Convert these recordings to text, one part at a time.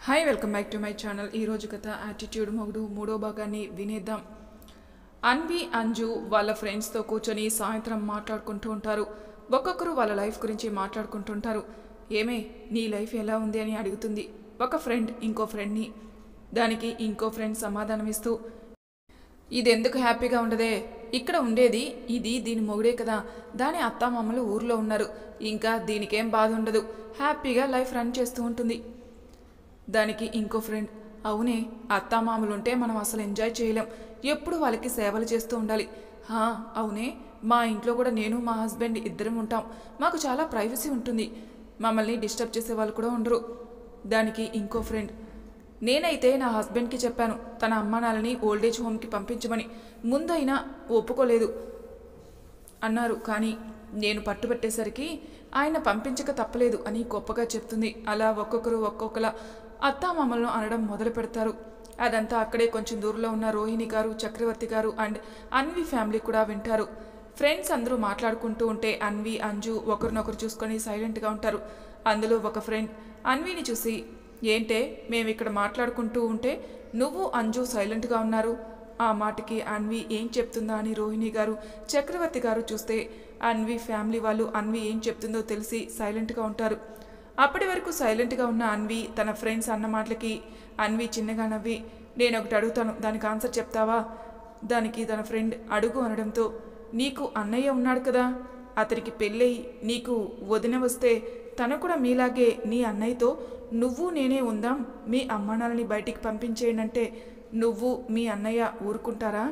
Hi welcome back to my channel. ఈరోజు కథ attitude మొగుడు మూడో భాగాన్ని వినేద్దాం. అన్వి అంజు వాళ్ళ ఫ్రెండ్స్తో కూర్చొని సాయంత్రం మాట్లాడుకుంటూ ఉంటారు. ఒక్కొక్కరు వాళ్ళ లైఫ్ గురించి మాట్లాడుకుంటుంటారు. ఏమే నీ లైఫ్ ఎలా ఉంది అని అడుగుతుంది ఒక ఫ్రెండ్ ఇంకో ఫ్రెండ్ని. దానికి ఇంకో ఫ్రెండ్ సమాధానం ఇస్తూ, ఇదెందుకు హ్యాపీగా ఉండదే, ఇక్కడ ఉండేది ఇది దీని మొగుడే కదా, దాని అత్తామామలు ఊర్లో ఉన్నారు, ఇంకా దీనికేం బాధ ఉండదు, హ్యాపీగా లైఫ్ రన్ చేస్తూ ఉంటుంది. దానికి ఇంకో ఫ్రెండ్, అవునే అత్తామామలుంటే మనం అసలు ఎంజాయ్ చేయలేం, ఎప్పుడు వాళ్ళకి సేవలు చేస్తూ ఉండాలి. అవునే మా ఇంట్లో కూడా నేను మా హస్బెండ్ ఇద్దరం ఉంటాం, మాకు చాలా ప్రైవసీ ఉంటుంది, మమ్మల్ని డిస్టర్బ్ చేసే వాళ్ళు కూడా ఉండరు. దానికి ఇంకో ఫ్రెండ్, నేనైతే నా హస్బెండ్కి చెప్పాను తన అమ్మానాలని ఓల్డేజ్ హోమ్కి పంపించమని, ముందైనా ఒప్పుకోలేదు అన్నారు, కానీ నేను పట్టుబట్టేసరికి ఆయన పంపించక తప్పలేదు అని గొప్పగా చెప్తుంది. అలా ఒక్కొక్కరు ఒక్కొక్కలా అత్తామామలను అనడం మొదలు పెడతారు. అదంతా అక్కడే కొంచెం దూరంలో ఉన్న రోహిణి గారు, చక్రవర్తి గారు అండ్ అన్వి ఫ్యామిలీ కూడా వింటారు. ఫ్రెండ్స్ అందరూ మాట్లాడుకుంటూ ఉంటే అన్వి అంజు ఒకరినొకరు చూసుకొని సైలెంట్గా ఉంటారు. అందులో ఒక ఫ్రెండ్ అన్విని చూసి, ఏంటే మేమిక్కడ మాట్లాడుకుంటూ ఉంటే నువ్వు అంజు సైలెంట్గా ఉన్నారు. ఆ మాటకి అన్వి ఏం చెప్తుందా అని రోహిణి గారు, చక్రవర్తి గారు చూస్తే అన్వి ఫ్యామిలీ వాళ్ళు అన్వి ఏం చెప్తుందో తెలిసి సైలెంట్గా ఉంటారు. అప్పటి వరకు సైలెంట్గా ఉన్న అన్వి తన ఫ్రెండ్స్ అన్న మాటలకి అన్వి చిన్నగా నవ్వి, నేను ఒకటి అడుగుతాను దానికి ఆన్సర్ చెప్తావా? దానికి తన ఫ్రెండ్ అడుగు అనడంతో, నీకు అన్నయ్య ఉన్నాడు కదా, అతనికి పెళ్ళయి నీకు వదిన వస్తే తను కూడా మీలాగే నీ అన్నయ్యతో నువ్వు నేనే ఉందాం, మీ అమ్మానాలని బయటికి పంపించేయనంటే నువ్వు మీ అన్నయ్య ఊరుకుంటారా?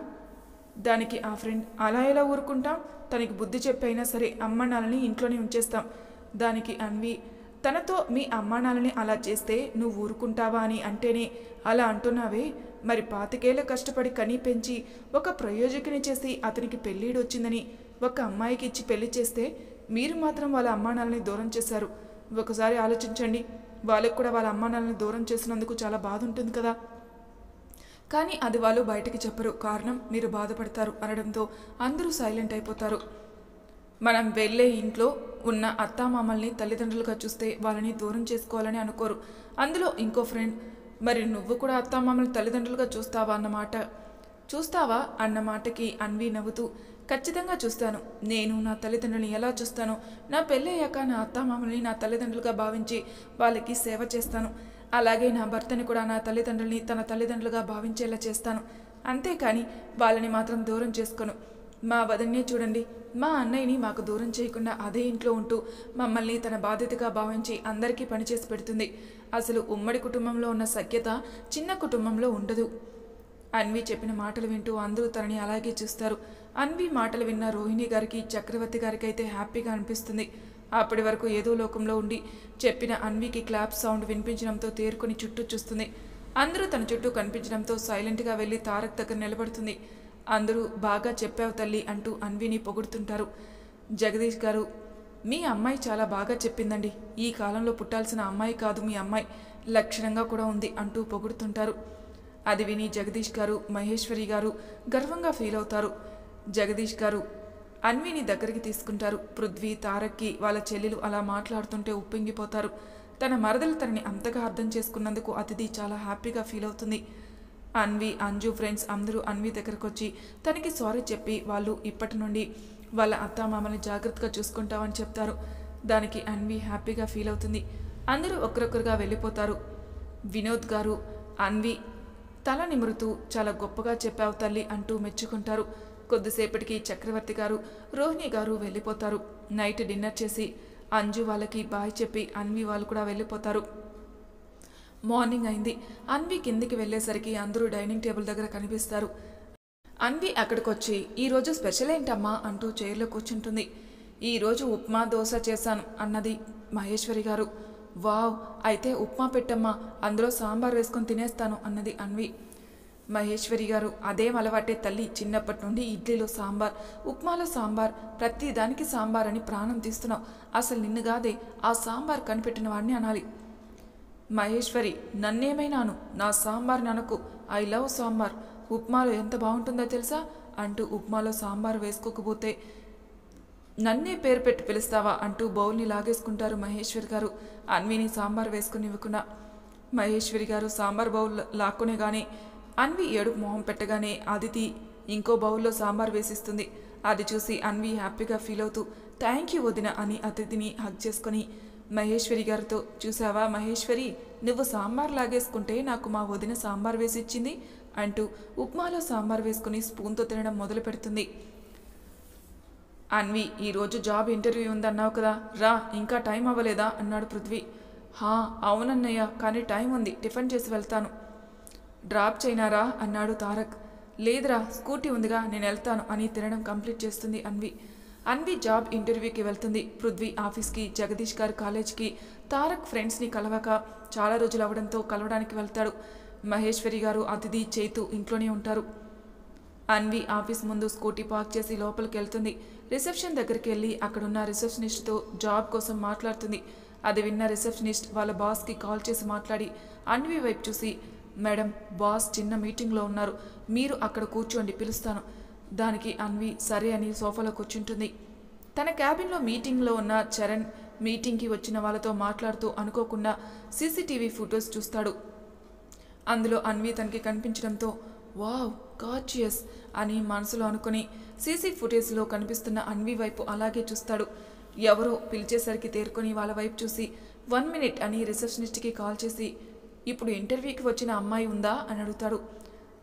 దానికి ఆ ఫ్రెండ్, అలా ఎలా ఊరుకుంటాం, తనకి బుద్ధి చెప్పైనా సరే అమ్మానాలని ఇంట్లోనే ఉంచేస్తాం. దానికి అన్వి, తనతో మీ అమ్మానాలని అలా చేస్తే నువ్వు ఊరుకుంటావా అని అంటేనే అలా అంటున్నావే, మరి 25 ఏళ్ళు కష్టపడి కనీ పెంచి ఒక ప్రయోజకుని చేసి అతనికి పెళ్ళిడు వచ్చిందని ఒక అమ్మాయికి ఇచ్చి పెళ్లి చేస్తే మీరు మాత్రం వాళ్ళ అమ్మానాలని దూరం చేశారు. ఒకసారి ఆలోచించండి, వాళ్ళకు కూడా వాళ్ళ అమ్మానాలని దూరం చేసినందుకు చాలా బాధ ఉంటుంది కదా, కానీ అది వాళ్ళు బయటికి చెప్పరు, కారణం మీరు బాధపడతారు అనడంతో అందరూ సైలెంట్ అయిపోతారు. మనం వెళ్ళే ఇంట్లో ఉన్న అత్తామామల్ని తల్లిదండ్రులుగా చూస్తే వాళ్ళని దూరం చేసుకోవాలని అనుకోరు. అందులో ఇంకో ఫ్రెండ్, మరి నువ్వు కూడా అత్తామామల్ని తల్లిదండ్రులుగా చూస్తావా అన్న మాటకి అన్వి నవ్వుతూ, ఖచ్చితంగా చూస్తాను, నేను నా తల్లిదండ్రులని ఎలా చూస్తానో నా పెళ్ళయ్యాక నా అత్తామామల్ని నా తల్లిదండ్రులుగా భావించి వాళ్ళకి సేవ చేస్తాను, అలాగే నా భర్తని కూడా నా తల్లిదండ్రుల్ని తన తల్లిదండ్రులుగా భావించేలా చేస్తాను, అంతేకాని వాళ్ళని మాత్రం దూరం చేసుకోను. మా వదిన్నే చూడండి, మా అన్నయ్యని మాకు దూరం చేయకుండా అదే ఇంట్లో ఉంటూ మమ్మల్ని తన బాధ్యతగా భావించి అందరికీ పనిచేసి పెడుతుంది. అసలు ఉమ్మడి కుటుంబంలో ఉన్న సఖ్యత చిన్న కుటుంబంలో ఉండదు. అన్వి చెప్పిన మాటలు వింటూ అందరూ తనని అలాగే చూస్తారు. అన్వి మాటలు విన్న రోహిణి గారికి, చక్రవర్తి గారికి అయితే హ్యాపీగా అనిపిస్తుంది. అప్పటి వరకు ఏదో లోకంలో ఉండి చెప్పిన అన్వికి క్లాప్ సౌండ్ వినిపించడంతో తేరుకొని చుట్టూ చూస్తుంది. అందరూ తన చుట్టూ కనిపించడంతో సైలెంట్గా వెళ్ళి తారక్ దగ్గర నిలబడుతుంది. అందరూ బాగా చెప్పావు తల్లి అంటూ అన్విని పొగుడుతుంటారు. జగదీష్ గారు, మీ అమ్మాయి చాలా బాగా చెప్పిందండి, ఈ కాలంలో పుట్టాల్సిన అమ్మాయి కాదు మీ అమ్మాయి, లక్షణంగా కూడా ఉంది అంటూ పొగుడుతుంటారు. అది విని జగదీష్ గారు, మహేశ్వరి గారు గర్వంగా ఫీల్ అవుతారు. జగదీష్ గారు అన్విని దగ్గరికి తీసుకుంటారు. పృథ్వీ, తారక్కి వాళ్ళ చెల్లెలు అలా మాట్లాడుతుంటే ఉప్పొంగిపోతారు. తన మరదలు తనని అంతగా అర్థం చేసుకున్నందుకు అతిథి చాలా హ్యాపీగా ఫీల్ అవుతుంది. అన్వి, అంజు ఫ్రెండ్స్ అందరూ అన్వి దగ్గరకు వచ్చి తనకి సారీ చెప్పి వాళ్ళు ఇప్పటి నుండి వాళ్ళ అత్తామామల్ని జాగ్రత్తగా చూసుకుంటామని చెప్తారు. దానికి అన్వి హ్యాపీగా ఫీల్ అవుతుంది. అందరూ ఒకరొకరుగా వెళ్ళిపోతారు. వినోద్ గారు అన్వి తల నిమురుతూ, చాలా గొప్పగా చెప్పావు తల్లి అంటూ మెచ్చుకుంటారు. కొద్దిసేపటికి చక్రవర్తి గారు, రోహిణి గారు వెళ్ళిపోతారు. నైట్ డిన్నర్ చేసి అంజు వాళ్ళకి బాయ్ చెప్పి అన్వి వాళ్ళు కూడా వెళ్ళిపోతారు. మార్నింగ్ అయింది. అన్వి కిందికి వెళ్ళేసరికి అందరూ డైనింగ్ టేబుల్ దగ్గర కనిపిస్తారు. అన్వి అక్కడికి వచ్చి, ఈరోజు స్పెషల్ ఏంటమ్మా అంటూ చైర్లో కూర్చుంటుంది. ఈరోజు ఉప్మా దోశ చేశాను అన్నది మహేశ్వరి గారు. వావ్, అయితే ఉప్మా పెట్టమ్మా, అందులో సాంబార్ వేసుకొని తినేస్తాను అన్నది అన్వి. మహేశ్వరి గారు, అదేం అలవాటే తల్లి, చిన్నప్పటి నుండి ఇడ్లీలో సాంబార్, ఉప్మాలో సాంబార్, ప్రతి దానికి సాంబార్ అని ప్రాణం తీస్తున్నావు, అసలు నిన్నుగాదే ఆ సాంబార్ కనిపెట్టిన వాడిని అనాలి. మహేశ్వరి, నన్నేమైనాను, నా సాంబార్ ననకు, ఐ లవ్ సాంబార్, ఉప్మాలో ఎంత బాగుంటుందో తెలుసా అంటూ ఉప్మాలో సాంబార్ వేసుకోకపోతే నన్నే పేరు పెట్టి పిలుస్తావా అంటూ బౌల్ని లాగేసుకుంటారు మహేశ్వర్ గారు, అన్విని సాంబార్ వేసుకుని ఇవ్వకుండా. మహేశ్వరి గారు సాంబార్ బౌల్ లాక్కునే గానీ అన్వి ఏడుపు మొహం పెట్టగానే అదితి ఇంకో బౌల్లో సాంబార్ వేసిస్తుంది. అది చూసి అన్వి హ్యాపీగా ఫీల్ అవుతూ థ్యాంక్ యూ వదిన అని అతిథిని హగ్ చేసుకుని మహేశ్వరి గారితో, చూసావా మహేశ్వరి, నువ్వు సాంబార్ లాగేసుకుంటే నాకు మా వదిన సాంబార్ వేసిచ్చింది అంటూ ఉప్మాలో సాంబార్ వేసుకుని స్పూన్తో తినడం మొదలు పెడుతుంది. అన్వి, ఈరోజు జాబ్ ఇంటర్వ్యూ ఉందన్నావు కదా, రా, ఇంకా టైం అవ్వలేదా అన్నాడు పృథ్వీ. అవునన్నయ్య, కానీ టైం ఉంది, టిఫిన్ చేసి వెళ్తాను. డ్రాప్ చేయనారా అన్నాడు తారక్. లేదురా, స్కూటీ ఉందిగా, నేను వెళ్తాను అని తినడం కంప్లీట్ చేస్తుంది అన్వి. అన్వి జాబ్ ఇంటర్వ్యూకి వెళ్తుంది. పృథ్వీ ఆఫీస్కి, జగదీష్ గారు కాలేజ్కి, తారక్ ఫ్రెండ్స్ని కలవక చాలా రోజులు అవడంతో కలవడానికి వెళ్తాడు. మహేశ్వరి గారు, అతిథి, చైతు ఇంట్లోనే ఉంటారు. అన్వి ఆఫీస్ ముందు స్కూటీ పార్క్ చేసి లోపలికి వెళ్తుంది. రిసెప్షన్ దగ్గరికి వెళ్ళి అక్కడున్న రిసెప్షనిస్ట్తో జాబ్ కోసం మాట్లాడుతుంది. అది విన్న రిసెప్షనిస్ట్ వాళ్ళ బాస్కి కాల్ చేసి మాట్లాడి అన్వి వైపు చూసి, మేడం, బాస్ చిన్న మీటింగ్లో ఉన్నారు, మీరు అక్కడ కూర్చోండి, పిలుస్తాను. దానికి అన్వి సరే అని సోఫాలో కూర్చుంటుంది. తన క్యాబిన్లో మీటింగ్లో ఉన్న చరణ్ మీటింగ్కి వచ్చిన వాళ్ళతో మాట్లాడుతూ అనుకోకుండా సీసీటీవీ ఫొటోస్ చూస్తాడు. అందులో అన్వి తనకి కనిపించడంతో వావ్, గార్జియస్ అని మనసులో అనుకుని సీసీ ఫుటేజ్లో కనిపిస్తున్న అన్వి వైపు అలాగే చూస్తాడు. ఎవరో పిలిచేసరికి తేరుకొని వాళ్ళ వైపు చూసి 1 minute అని రిసెప్షనిస్ట్కి కాల్ చేసి, ఇప్పుడు ఇంటర్వ్యూకి వచ్చిన అమ్మాయి ఉందా అని అడుగుతాడు.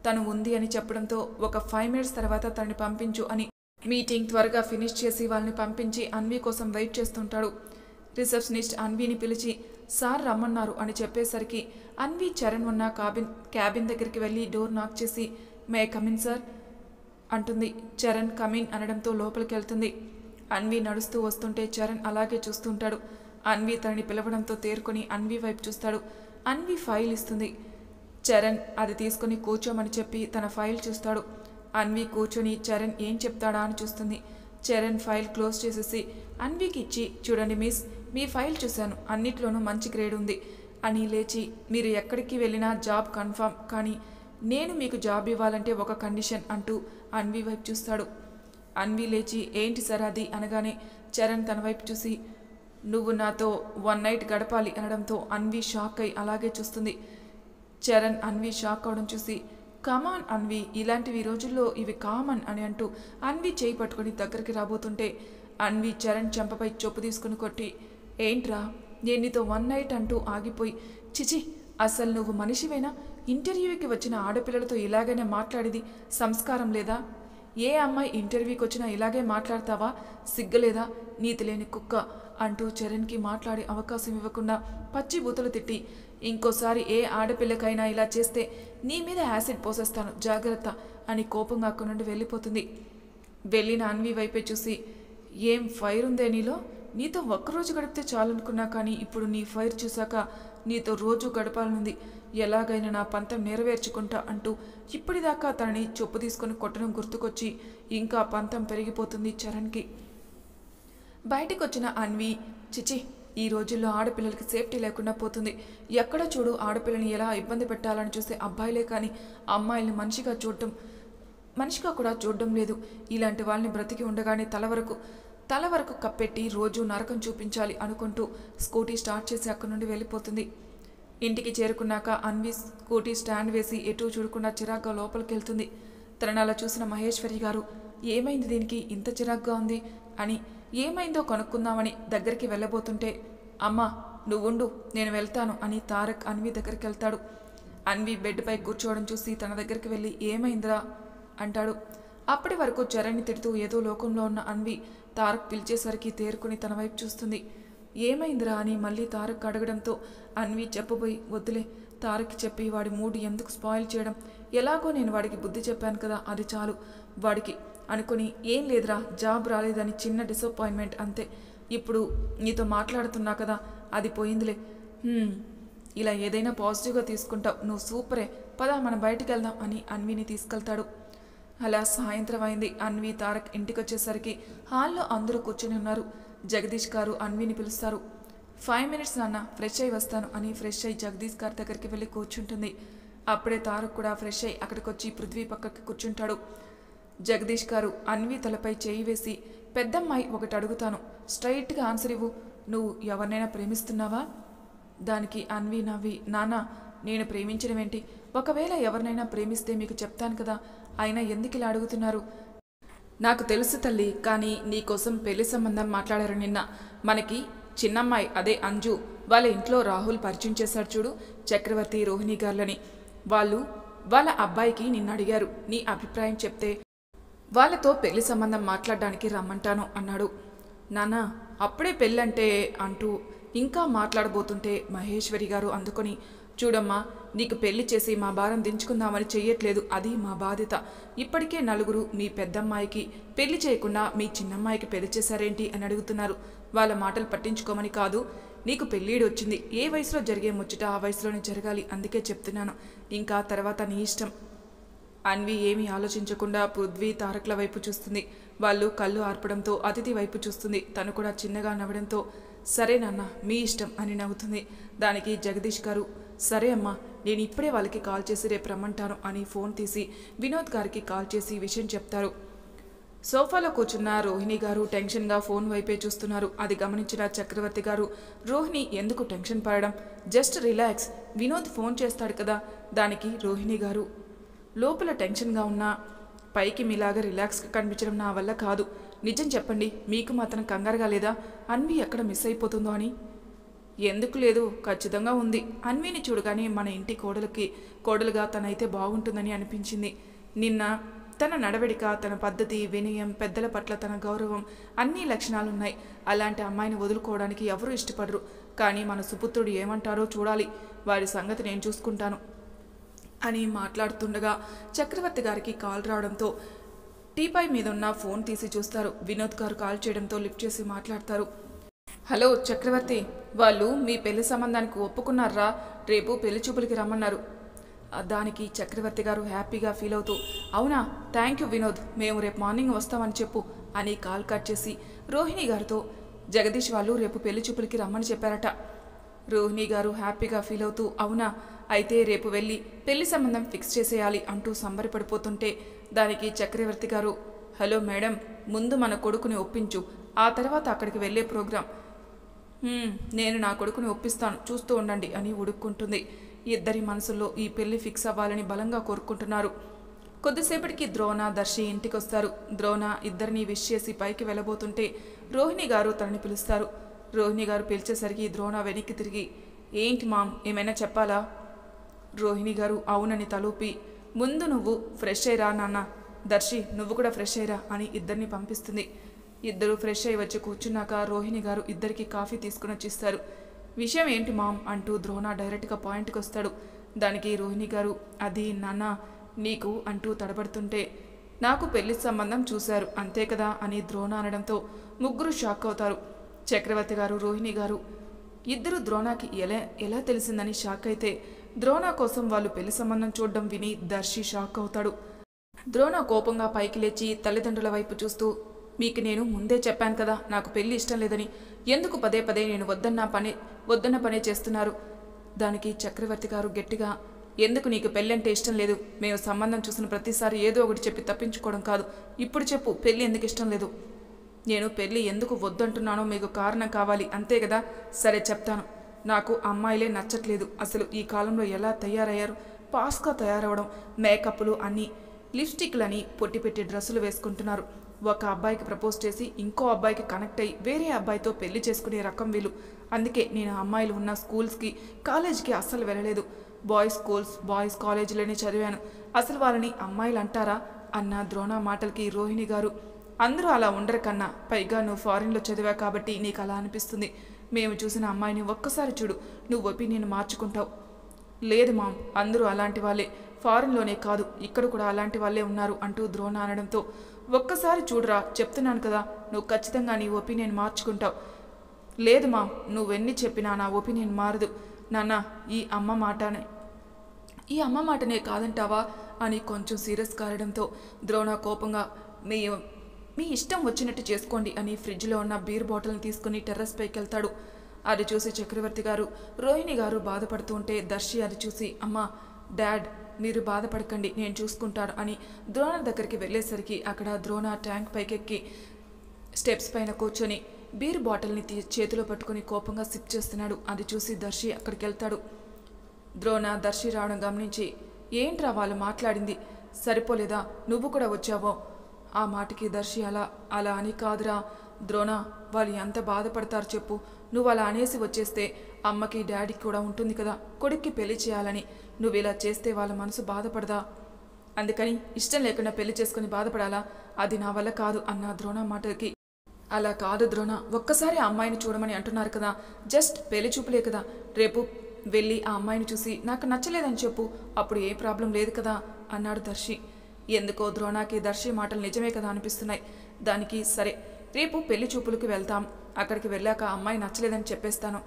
తను ఉంది అని చెప్పడంతో ఒక 5 minutes తర్వాత తనని పంపించు అని మీటింగ్ త్వరగా ఫినిష్ చేసి వాళ్ళని పంపించి అన్వి కోసం వెయిట్ చేస్తుంటాడు. రిసెప్షనిస్ట్ అన్విని పిలిచి సార్ రమ్మన్నారు అని చెప్పేసరికి అన్వి చరణ్ ఉన్న క్యాబిన్ దగ్గరికి వెళ్ళి డోర్ నాక్ చేసి మే కమిన్ సార్ అంటుంది. చరణ్ కమిన్ అనడంతో లోపలికి వెళ్తుంది. అన్వి నడుస్తూ వస్తుంటే చరణ్ అలాగే చూస్తుంటాడు. అన్వి తనని పిలవడంతో తేరుకొని అన్వి వైపు చూస్తాడు. అన్వి ఫైల్ ఇస్తుంది. చరణ్ అది తీసుకుని కూర్చోమని చెప్పి తన ఫైల్ చూస్తాడు. అన్వి కూర్చొని చరణ్ ఏం చెప్తాడా అని చూస్తుంది. చరణ్ ఫైల్ క్లోజ్ చేసేసి అన్వికి ఇచ్చి, చూడండి మిస్, మీ ఫైల్ చూశాను, అన్నిట్లోనూ మంచి గ్రేడ్ ఉంది అని లేచి, మీరు ఎక్కడికి వెళ్ళినా జాబ్ కన్ఫర్మ్, కానీ నేను మీకు జాబ్ ఇవ్వాలంటే ఒక కండిషన్ అంటూ అన్వి వైపు చూస్తాడు. అన్వి లేచి ఏంటి సార్ అది అనగానే చరణ్ తన వైపు చూసి, నువ్వు నాతో 1 night గడపాలి అనడంతో అన్వి షాక్ అయి అలాగే చూస్తుంది. చరణ్ అన్వి షాక్ అవడం చూసి, కమాన్ అన్వి, ఇలాంటివి రోజుల్లో ఇవి కామన్ అని అంటూ అన్వి చేయి పట్టుకొని దగ్గరికి రాబోతుంటే అన్వి చరణ్ చెంపపై చొప్పు తీసుకుని కొట్టి, ఏంట్రా నేను నీతో 1 night అంటూ ఆగిపోయి, చిచి అసలు నువ్వు మనిషివేనా? ఇంటర్వ్యూకి వచ్చిన ఆడపిల్లలతో ఇలాగైనా మాట్లాడేది సంస్కారం లేదా? ఏ అమ్మాయి ఇంటర్వ్యూకి వచ్చినా ఇలాగే మాట్లాడతావా? సిగ్గులేదా? నీతి లేని కుక్క అంటూ చరణ్కి మాట్లాడే అవకాశం ఇవ్వకుండా పచ్చి బూతులు తిట్టి, ఇంకోసారి ఏ ఆడపిల్లకైనా ఇలా చేస్తే నీ మీద యాసిడ్ పోసేస్తాను, జాగ్రత్త అని కోపంగా అక్కడి నుండి వెళ్ళిపోతుంది. వెళ్ళిన అన్వి వైపే చూసి, ఏం ఫైర్ ఉందే నీలో? నీతో ఒక్కరోజు గడిపితే చాలనుకున్నా, కానీ ఇప్పుడు నీ ఫైర్ చూశాక నీతో రోజు గడపాలనుంది, ఎలాగైనా నా పంతం నెరవేర్చుకుంటా అంటూ ఇప్పటిదాకా తనని చొప్పు తీసుకొని కొట్టడం గుర్తుకొచ్చి ఇంకా పంతం పెరిగిపోతుంది చరణ్కి. బయటికి వచ్చిన అన్వి, చిచి ఈ రోజుల్లో ఆడపిల్లలకి సేఫ్టీ లేకుండా పోతుంది, ఎక్కడ చూడు ఆడపిల్లని ఎలా ఇబ్బంది పెట్టాలని చూసే అబ్బాయిలే కానీ అమ్మాయిల్ని మనిషిగా కూడా చూడడం లేదు, ఇలాంటి వాళ్ళని బ్రతికి ఉండగానే తల వరకు కప్పెట్టి రోజు నరకం చూపించాలి అనుకుంటూ స్కూటీ స్టార్ట్ చేసి అక్కడి నుండి వెళ్ళిపోతుంది. ఇంటికి చేరుకున్నాక అన్వి స్కూటీ స్టాండ్ వేసి ఎటూ చూడకుండా చిరాగ్గా లోపలికి వెళ్తుంది. తనని అలా చూసిన మహేశ్వరి గారు, ఏమైంది దీనికి ఇంత చిరాగ్గా ఉంది అని ఏమైందో కనుక్కుందామని దగ్గరికి వెళ్ళబోతుంటే, అమ్మా నువ్వుండు నేను వెళ్తాను అని తారక్ అన్వి దగ్గరికి వెళ్తాడు. అన్వి బెడ్పై కూర్చోవడం చూసి తన దగ్గరికి వెళ్ళి ఏమైందిరా అంటాడు. అప్పటి వరకు చరణ్ని తిడుతూ ఏదో లోకంలో ఉన్న అన్వి తారక్ పిలిచేసరికి తేరుకుని తన వైపు చూస్తుంది. ఏమైందిరా అని మళ్ళీ తారక్ అడగడంతో అన్వి చెప్పబోయి, వద్దులే, తారక్కి చెప్పి వాడి మూడ్ ఎందుకు స్పాయిల్ చేయడం, ఎలాగో నేను వాడికి బుద్ధి చెప్పాను కదా, అది చాలు వాడికి అనుకుని, ఏం లేదురా, జాబ్ రాలేదని చిన్న డిసప్పాయింట్మెంట్ అంతే, ఇప్పుడు నీతో మాట్లాడుతున్నా కదా అది పోయిందిలే, ఇలా ఏదైనా పాజిటివ్గా తీసుకుంటావు, నువ్వు సూపరే, పద మనం బయటికి వెళ్దాం అని అన్విని తీసుకెళ్తాడు. అలా సాయంత్రం అయింది. అన్వి తారక్ ఇంటికి వచ్చేసరికి హాల్లో అందరూ కూర్చొని ఉన్నారు. జగదీష్ గారు అన్విని పిలుస్తారు. 5 minutes నాన్న, ఫ్రెష్ అయ్యి వస్తాను అని ఫ్రెష్ అయ్యి జగదీష్ గారి దగ్గరికి వెళ్ళి కూర్చుంటుంది. అప్పుడే తారక్ కూడా ఫ్రెష్ అయ్యి అక్కడికి వచ్చి పృథ్వీ పక్కకి కూర్చుంటాడు. జగదీష్ గారు అన్వి తలపై చేయి వేసి, పెద్దమ్మాయి ఒకటి అడుగుతాను, స్ట్రైట్గా ఆన్సర్ ఇవ్వు, నువ్వు ఎవరినైనా ప్రేమిస్తున్నావా? దానికి అన్వి నవ్వి, నాన్న నేను ప్రేమించడమేంటి, ఒకవేళ ఎవరినైనా ప్రేమిస్తే మీకు చెప్తాను కదా, అయినా ఎందుకు ఇలా అడుగుతున్నారు? నాకు తెలుసు తల్లి, కానీ నీకోసం పెళ్లి సంబంధం మాట్లాడారు నిన్న. మనకి చిన్నమ్మాయి అదే అంజు వాళ్ళ ఇంట్లో రాహుల్ పరిచయం చేశాడు చూడు, చక్రవర్తి రోహిణి గారులని. వాళ్ళ అబ్బాయికి నిన్ను అడిగారు, నీ అభిప్రాయం చెప్తే వాళ్ళతో పెళ్లి సంబంధం మాట్లాడడానికి రమ్మంటాను అన్నాడు. నాన్న అప్పుడే పెళ్ళంటే అంటూ ఇంకా మాట్లాడబోతుంటే మహేశ్వరి గారు అందుకొని, చూడమ్మా, నీకు పెళ్లి చేసి మా భారం దించుకుందామని చెయ్యట్లేదు, అది మా బాధ్యత. ఇప్పటికే నలుగురు మీ పెద్దమ్మాయికి పెళ్లి చేయకుండా మీ చిన్నమ్మాయికి పెళ్లి చేశారేంటి అని అడుగుతున్నారు. వాళ్ళ మాటలు పట్టించుకోమని కాదు, నీకు పెళ్ళీడు వచ్చింది, ఏ వయసులో జరిగే ముచ్చట ఆ వయసులోనే జరగాలి, అందుకే చెప్తున్నాను. ఇంకా తర్వాత నీ ఇష్టం. అన్వి ఏమీ ఆలోచించకుండా పృథ్వీ తారక్ల వైపు చూస్తుంది. వాళ్ళు కళ్ళు ఆర్పడంతో అతిథి వైపు చూస్తుంది. తను కూడా చిన్నగా నవ్వడంతో సరే నాన్న మీ ఇష్టం అని నవ్వుతుంది. దానికి జగదీష్ గారు, సరే అమ్మా, నేను ఇప్పుడే వాళ్ళకి కాల్ చేసి రేపు రమ్మంటాను అని ఫోన్ తీసి వినోద్ గారికి కాల్ చేసి విషయం చెప్తారు. సోఫాలో కూర్చున్న రోహిణి గారు టెన్షన్గా ఫోన్ వైపే చూస్తున్నారు. అది గమనించిన చక్రవర్తి గారు, రోహిణి ఎందుకు టెన్షన్ పడడం, జస్ట్ రిలాక్స్, వినోద్ ఫోన్ చేస్తాడు కదా. దానికి రోహిణి గారు, లోపల టెన్షన్గా ఉన్నా పైకి మీలాగా రిలాక్స్గా కనిపించడం నా వల్ల కాదు. నిజం చెప్పండి, మీకు మాత్రం కంగారుగా లేదా, అన్వి ఎక్కడ మిస్ అయిపోతుందో అని? ఎందుకు లేదు, ఖచ్చితంగా ఉంది. అన్విని చూడగానే మన ఇంటి కోడలుగా తనైతే బాగుంటుందని అనిపించింది. నిన్న తన నడవడిక, తన పద్ధతి, వినయం, పెద్దల పట్ల తన గౌరవం, అన్ని లక్షణాలున్నాయి. అలాంటి అమ్మాయిని వదులుకోవడానికి ఎవరూ ఇష్టపడరు. కానీ మన సుపుత్రుడు ఏమంటారో చూడాలి, వారి సంగతి నేను చూసుకుంటాను అని మాట్లాడుతుండగా చక్రవర్తి గారికి కాల్ రావడంతో టీపై మీద ఉన్న ఫోన్ తీసి చూస్తారు. వినోద్ గారు కాల్ చేయడంతో లిఫ్ట్ చేసి మాట్లాడతారు. హలో చక్రవర్తి, వాళ్ళు మీ పెళ్లి సంబంధానికి ఒప్పుకున్నారా, రేపు పెళ్లి చూపులకి రమ్మన్నారు. దానికి చక్రవర్తి గారు హ్యాపీగా ఫీల్ అవుతూ, అవునా, థ్యాంక్ యూ వినోద్, మేము రేపు మార్నింగ్ వస్తామని చెప్పు అని కాల్ కట్ చేసి రోహిణి గారితో, జగదీష్ వాళ్ళు రేపు పెళ్లి చూపులకి రమ్మని చెప్పారట. రోహిణి గారు హ్యాపీగా ఫీల్ అవుతూ, అవునా, అయితే రేపు వెళ్ళి పెళ్లి సంబంధం ఫిక్స్ చేసేయాలి అంటూ సంబరపడిపోతుంటే దానికి చక్రవర్తి గారు, హలో మేడం, ముందు మన కొడుకుని ఒప్పించు, ఆ తర్వాత అక్కడికి వెళ్ళే ప్రోగ్రాం. నేను నా కొడుకుని ఒప్పిస్తాను, చూస్తూ ఉండండి అని ఉడుక్కుంటుంది. ఇద్దరి మనసుల్లో ఈ పెళ్లి ఫిక్స్ అవ్వాలని బలంగా కోరుకుంటున్నారు. కొద్దిసేపటికి ద్రోణ, దర్శి ఇంటికొస్తారు. ద్రోణ ఇద్దరిని విష్ చేసి పైకి వెళ్ళబోతుంటే రోహిణి గారు తనని పిలుస్తారు. రోహిణి గారు పిలిచేసరికి ద్రోణ వెనక్కి తిరిగి, ఏంటి మామ్, ఏమైనా చెప్పాలా? రోహిణి గారు అవునని తలూపి, ముందు నువ్వు ఫ్రెష్ అయ్యిరా నాన్న, దర్శి నువ్వు కూడా ఫ్రెష్ అయ్యిరా అని ఇద్దరిని పంపిస్తుంది. ఇద్దరు ఫ్రెష్ అయ్యి వచ్చి కూర్చున్నాక రోహిణి గారు ఇద్దరికి కాఫీ తీసుకుని వచ్చిస్తారు. విషయం ఏంటి మామ్ అంటూ ద్రోణ డైరెక్ట్గా పాయింట్కి వస్తాడు. దానికి రోహిణి గారు, అది నాన్న నీకు అంటూ తడబడుతుంటే, నాకు పెళ్లి సంబంధం చూశారు అంతే కదా అని ద్రోణ అనడంతో ముగ్గురు షాక్ అవుతారు. చక్రవర్తి గారు, రోహిణి గారు ఇద్దరు ద్రోణకి ఎలా తెలిసిందని షాక్ అయితే, ద్రోణ కోసం వాళ్ళు పెళ్లి సంబంధం చూడడం విని దర్శి షాక్ అవుతాడు. ద్రోణ కోపంగా పైకి లేచి తల్లిదండ్రుల వైపు చూస్తూ, మీకు నేను ముందే చెప్పాను కదా నాకు పెళ్లి ఇష్టం లేదని, ఎందుకు పదే పదే నేను వద్దన్న పనే చేస్తున్నారు? దానికి చక్రవర్తి గారు గట్టిగా, ఎందుకు నీకు పెళ్ళంటే ఇష్టం లేదు? మేము సంబంధం చూసిన ప్రతిసారి ఏదో ఒకటి చెప్పి తప్పించుకోవడం కాదు, ఇప్పుడు చెప్పు, పెళ్ళి ఎందుకు ఇష్టం లేదు? నేను పెళ్ళి ఎందుకు వద్దంటున్నానో మీకు కారణం కావాలి అంతే కదా? సరే చెప్తాను. నాకు అమ్మాయిలే నచ్చట్లేదు. అసలు ఈ కాలంలో ఎలా తయారయ్యారు, పాస్గా తయారవడం, మేకప్లు అన్నీ, లిప్స్టిక్లని, పొట్టిపెట్టి డ్రెస్సులు వేసుకుంటున్నారు. ఒక అబ్బాయికి ప్రపోజ్ చేసి ఇంకో అబ్బాయికి కనెక్ట్ అయ్యి వేరే అబ్బాయితో పెళ్లి చేసుకునే రకం వీళ్ళు. అందుకే నేను అమ్మాయిలు ఉన్న స్కూల్స్కి, కాలేజ్కి అస్సలు వెళ్ళలేదు. బాయ్స్ స్కూల్స్, బాయ్స్ కాలేజీలోనే చదివాను. అసలు వాళ్ళని అమ్మాయిలు అంటారా అన్న ద్రోణ మాటలకి రోహిణి గారు, అందరూ అలా ఉండరు కన్నా, పైగా నువ్వు ఫారిన్లో చదివా కాబట్టి నీకు అలా అనిపిస్తుంది. మేము చూసిన అమ్మాయిని ఒక్కసారి చూడు, నువ్వు ఒపీనియన్ మార్చుకుంటావు. లేదు మామ్, అందరూ అలాంటి వాళ్ళే, ఫారిన్లోనే కాదు ఇక్కడ కూడా అలాంటి వాళ్ళే ఉన్నారు అంటూ ద్రోణ అనడంతో, ఒక్కసారి చూడరా, చెప్తున్నాను కదా, నువ్వు ఖచ్చితంగా నీ ఒపీనియన్ మార్చుకుంటావు. లేదు మామ్, నువ్వెన్ని చెప్పినా నా ఒపీనియన్ మారదు నాన్న, ఈ అమ్మ మాటనే కాదంటావా అని కొంచెం సీరియస్ కారడంతో ద్రోణ కోపంగా, మీ ఇష్టం వచ్చినట్టు చేసుకోండి అని ఫ్రిడ్జ్లో ఉన్న బీర్ బాటిల్ని తీసుకుని టెర్రస్ పైకి వెళ్తాడు. అది చూసి చక్రవర్తి గారు, రోహిణి గారు బాధపడుతూ ఉంటే దర్శి అది చూసి, అమ్మా, డాడ్ మీరు బాధపడకండి, నేను చూసుకుంటాను అని ద్రోణ దగ్గరికి వెళ్ళేసరికి అక్కడ ద్రోణ ట్యాంక్ పైకెక్కి స్టెప్స్ పైన కూర్చొని బీర్ బాటిల్ని చేతిలో పట్టుకుని కోపంగా సిప్ చేస్తున్నాడు. అది చూసి దర్శి అక్కడికి వెళ్తాడు. ద్రోణ దర్శి రావడం గమనించి, ఏంట్రా వాళ్ళు మాట్లాడింది సరిపోలేదా, నువ్వు కూడా వచ్చావో? ఆ మాటకి దర్శి అలా అని కాదురా ద్రోణ, వాళ్ళు ఎంత బాధపడతారు చెప్పు. నువ్వు అలా అనేసి వచ్చేస్తే అమ్మకి డాడీకి కూడా ఉంటుంది కదా కొడుక్కి పెళ్లి చేయాలని. నువ్వు ఇలా చేస్తే వాళ్ళ మనసు బాధపడదా? అందుకని ఇష్టం లేకుండా పెళ్లి చేసుకుని బాధపడాలా? అది నా వల్ల కాదు అన్న ద్రోణ మాటకి. అలా కాదు ద్రోణ, ఒక్కసారి ఆ అమ్మాయిని చూడమని అంటున్నారు కదా, జస్ట్ పెళ్లి చూపులే కదా. రేపు వెళ్ళి ఆ అమ్మాయిని చూసి నాకు నచ్చలేదని చెప్పు, అప్పుడు ఏ ప్రాబ్లం లేదు కదా అన్నాడు దర్శి. ఎందుకో ద్రోణకి దర్శి మాటలు నిజమే కదా అనిపిస్తున్నాయి. దానికి సరే రేపు పెళ్లి చూపులకు వెళ్తాం, అక్కడికి వెళ్ళాక అమ్మాయి నచ్చలేదని చెప్పేస్తాను.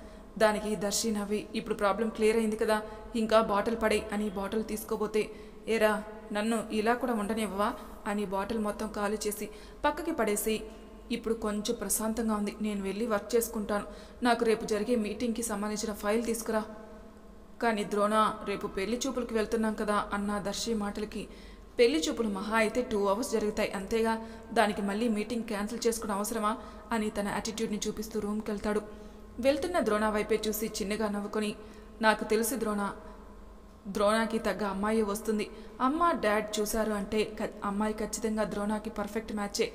దానికి దర్శి నవ్వి, ఇప్పుడు ప్రాబ్లం క్లియర్ అయింది కదా, ఇంకా బాటిల్ పడే అని బాటిల్ తీసుకోబోతే, ఏరా నన్ను ఇలా కూడా ఉండనివ్వవా అని బాటిల్ మొత్తం ఖాళీ చేసి పక్కకి పడేసి, ఇప్పుడు కొంచెం ప్రశాంతంగా ఉంది, నేను వెళ్ళి వర్క్ చేసుకుంటాను, నాకు రేపు జరిగే మీటింగ్కి సంబంధించిన ఫైల్ తీసుకురా. కానీ ద్రోణ, రేపు పెళ్లి చూపులకు వెళ్తున్నాం కదా అన్న దర్శి మాటలకి, పెళ్లి చూపులు మహా అయితే 2 hours జరుగుతాయి అంతేగా, దానికి మళ్ళీ మీటింగ్ క్యాన్సిల్ చేసుకునే అవసరమా అని తన యాటిట్యూడ్ని చూపిస్తూ రూమ్కి వెళ్తాడు. వెళ్తున్న ద్రోణ వైపే చూసి చిన్నగా నవ్వుకొని, నాకు తెలుసు ద్రోణకి తగ్గ అమ్మాయి వస్తుంది. అమ్మ డాడ్ చూశారు అంటే అమ్మాయి ఖచ్చితంగా ద్రోణకి పర్ఫెక్ట్ మ్యాచే.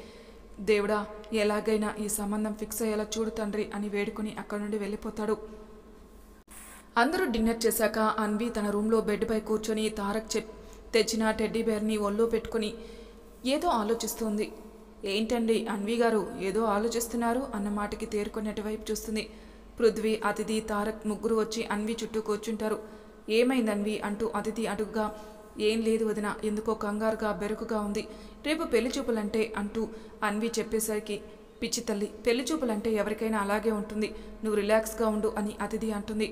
దేవుడా, ఎలాగైనా ఈ సంబంధం ఫిక్స్ అయ్యేలా చూడు తండ్రి అని వేడుకుని అక్కడి నుండి వెళ్ళిపోతాడు. అందరూ డిన్నర్ చేశాక అన్వి తన రూమ్లో బెడ్పై కూర్చొని తారక్ తెచ్చిన టెడ్డీ బేర్ని ఒళ్ళో పెట్టుకుని ఏదో ఆలోచిస్తోంది. ఏంటండి అన్వి గారు ఏదో ఆలోచిస్తున్నారు అన్న మాటకి తేరుకునేటి వైపు చూస్తుంది. పృథ్వీ, అతిథి, తారక్ ముగ్గురు వచ్చి అన్వి చుట్టూ కూర్చుంటారు. ఏమైంది అన్వి అంటూ అతిథి అడుగ్గా, ఏం లేదు వదిన, ఎందుకో కంగారుగా బెరుకుగా ఉంది, రేపు పెళ్లి చూపులంటే అంటూ అన్వి చెప్పేసరికి, పిచ్చి తల్లి, పెళ్లి చూపులంటే ఎవరికైనా అలాగే ఉంటుంది, నువ్వు రిలాక్స్గా ఉండు అని అతిథి అంటుంది.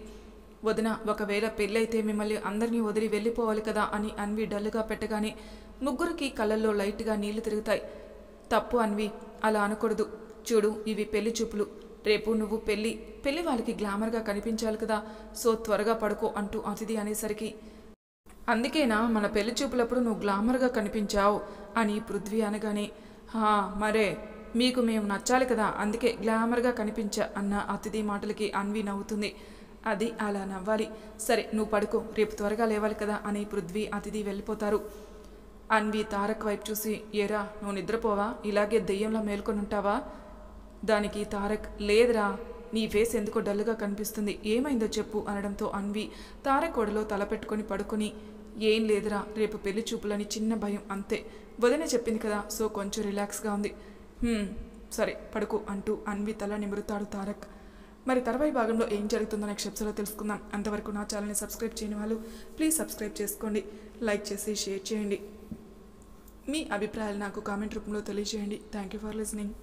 వదిన, ఒకవేళ పెళ్ళైతే మిమ్మల్ని అందరినీ వదిలి వెళ్ళిపోవాలి కదా అని అన్వి డల్లుగా పెట్టగానే ముగ్గురికి కళ్ళల్లో లైట్గా నీళ్లు తిరుగుతాయి. తప్పు అన్వి, అలా అనకూడదు. చూడు, ఇవి పెళ్లి చూపులు, రేపు నువ్వు పెళ్లి వాళ్ళకి గ్లామర్గా కనిపించాలి కదా, సో త్వరగా పడుకో అంటూ అతిథి అనేసరికి, అందుకేనా మన పెళ్లి చూపులప్పుడు నువ్వు గ్లామర్గా కనిపించావు అని పృథ్వీ అనగానే, మరే మీకు మేము నచ్చాలి కదా, అందుకే గ్లామర్గా కనిపించా అన్న అతిథి మాటలకి అన్వి నవ్వుతుంది. అది అలా నవ్వాలి. సరే నువ్వు పడుకో, రేపు త్వరగా లేవాలి కదా అని పృథ్వీ అతిథి వెళ్ళిపోతారు. అన్వి తారక్ వైపు చూసి, ఏరా నువ్వు నిద్రపోవా, ఇలాగే దెయ్యంలా మేల్కొని ఉంటావా? దానికి తారక్, లేదురా, నీ ఫేస్ ఎందుకో డల్గా కనిపిస్తుంది, ఏమైందో చెప్పు అనడంతో అన్వి తారక్ ఒడిలో తలపెట్టుకొని పడుకొని, ఏం లేదురా, రేపు పెళ్లి చూపులని చిన్న భయం అంతే, వదిన చెప్పింది కదా, సో కొంచెం రిలాక్స్గా ఉంది. సరే పడుకో అంటూ అన్వి తల నిమురుతాడు తారక్. మరి తర్వాయి భాగంలో ఏం జరుగుతుందో నెక్స్ట్ ఎపిసోడ్లో తెలుసుకుందాం. అంతవరకు నా ఛానల్ని సబ్స్క్రైబ్ చేయని వాళ్ళు ప్లీజ్ సబ్స్క్రైబ్ చేసుకోండి, లైక్ చేసి షేర్ చేయండి, మీ అభిప్రాయాలు నాకు కామెంట్ రూపంలో తెలియజేయండి. Thank you for listening.